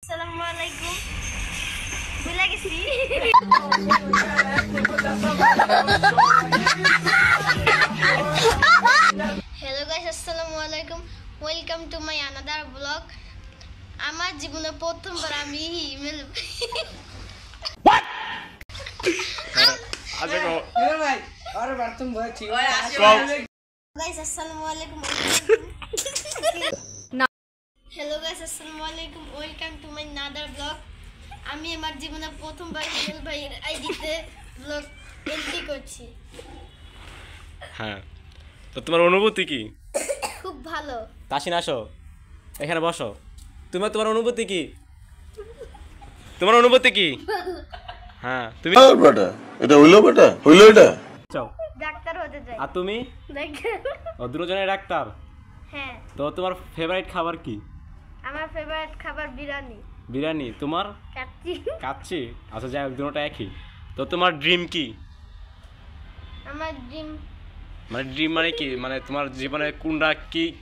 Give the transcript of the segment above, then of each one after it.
Assalamualaikum. Boleh ke sini? Hello guys, Assalamualaikum. Welcome to my another vlog. আমার জীবনে প্রথমবার আমি ইমেল What? আচ্ছা গো এ ভাই আরে বারতুম ভাই ঠিক আছে guys, Assalamualaikum. Hello guys, Assalamualaikum. Welcome to my another vlog. আমি আমার জীবনে প্রথমবার ইমেল ভাইয়ের আইডিতে vlog এন্ট্রি করছি। হ্যাঁ তো তোমার অনুভূতি কি? খুব ভালো। তাসিন আসো এখানে বসো। তোমার অনুভূতি কি? তোমার অনুভূতি কি? হ্যাঁ তুমি বেটা এটা হইলো এটা চাও ডাক্তার হতে চাই। আর তুমি? ডাক্তার। ও দুজনে ডাক্তার। হ্যাঁ। তো তোমার ফেভারিট খাবার কি? আমার ফেভারিট খাবার বিরিয়ানি। বিরিয়ানি। তোমার? কাচ্চি। কাচ্চি। আচ্ছা যাই হোক দুটোটা একই। তো তোমার ড্রিম কি? আমার ড্রিম মানে কি মানে তোমার জীবনে কোনটা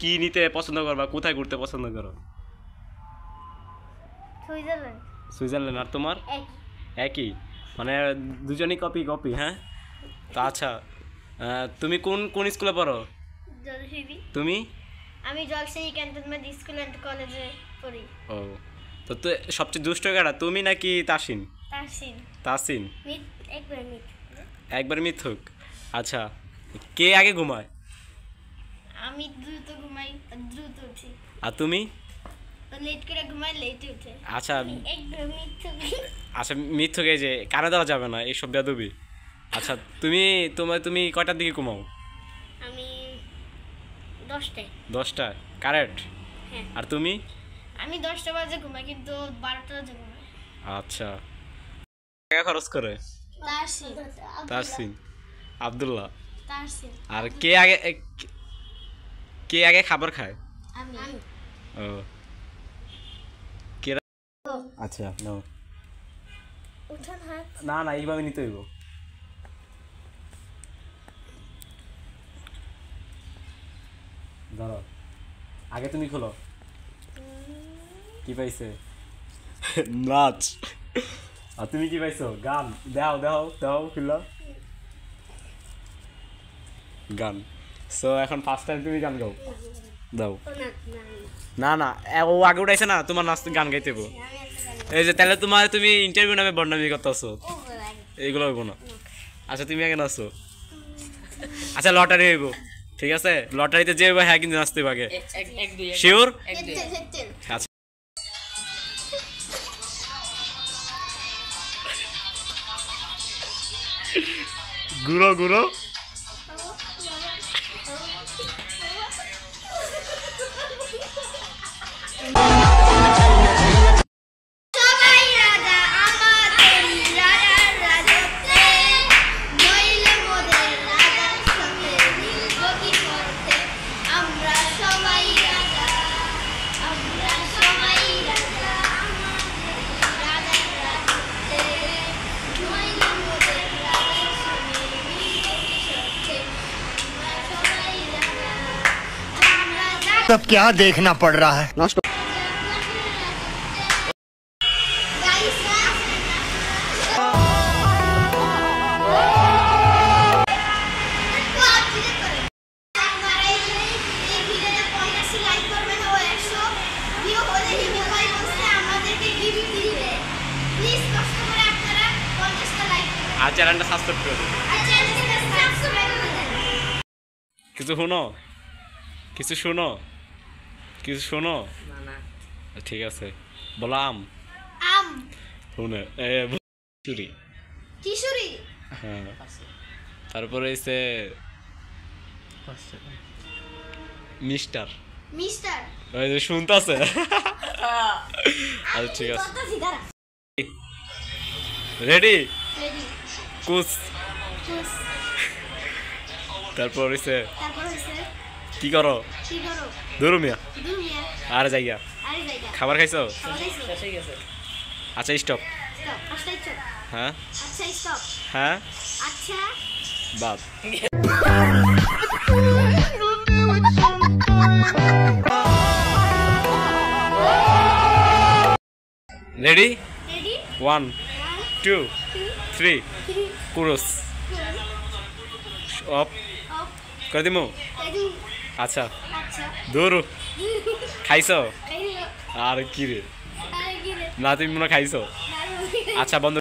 কি নিতে পছন্দ করো বা কোথায় ঘুরতে পছন্দ করো? সুইজারল্যান্ড। সুইজারল্যান্ড। আর তোমার? একই মানে দুজনই কপি হ্যাঁ। তো আচ্ছা তুমি কোন স্কুলে পড়ো? জলসিরি। তুমি? আমি জলসিরি ক্যান্টনমেন্ট স্কুল এন্ড কলেজে পড়ি। ও তো সবচেয়ে দুষ্ট কারা তুমি নাকি তাসিন? তাসিন। একবার মিথুক। আচ্ছা কে আগে ঘুমায়? আমি দ্রুত ঘুমাই দ্রুত উঠি। আর তুমি? লেট করে ঘুমাই লেট উঠে। আচ্ছা একদম মিথ্যুক। আচ্ছা মিথুক এই যে কানে দেওয়া যাবে না এইসব বেয়াদবি। আচ্ছা তুমি কয়টার দিকে ঘুমাও? আমি 10টায়। 10টায় কারেক্ট। হ্যাঁ। আর তুমি? আমি 10টা বাজে ঘুমাই কিন্তু 12টা বাজে ঘুমাই। আচ্ছা টাকা খরচ করে? তাসিন আব্দুল্লাহ। আর কে আগে খাবার খায়? আমি। ও কে? আচ্ছা নাও। উঠান হাত। না এইভাবে নিতে হইব। ধরো আগে তুমি খোলো। কি পাইছে? নাচ। আর তুমি কি পাইছো? গান। দাও খুললো গান। সো এখন ফার্স্ট টাইম তুমি গান গাও। দাও। না ও আগে উঠাইছে না তোমার নাচ গান গাইতে হইব। এই যে তাহলে তুমি ইন্টারভিউ নামে বর্ণামি করতেছো এইগুলো হইব না। আচ্ছা তুমি আগে নাচো। আচ্ছা লটারি হইব ঠিক আছে। লটারিতে যে হইব হ্যাঁ কিন্তু নাচতে হবে আগে। শিওর? আচ্ছা ঘুরো सब क्या देखना पड़ रहा है। আর চ্যানেলটা সাবস্ক্রাইব করে দিন। কিছু শোনো ঠিক আছে বলাম শুনে কিশোরী হ্যাঁ। তারপরে এসে মিস্টার ওই যে শুনতেছে। আচ্ছা ঠিক আছে রেডি কুস। তারপর এসে কি করো? ধরো মিয়া আর জায়গা খাবার খাইছো? আচ্ছা স্টপ। হ্যাঁ হ্যাঁ বাদ। রেডি রেডি 1 2 3 কুরুস অফ করে দিমু আচ্ছা আচ্ছা দূর খাইছো এই আর কি রে আরে কি রে না তুমি মনে হয় খাইছো দারুণ। আচ্ছা বন্ধ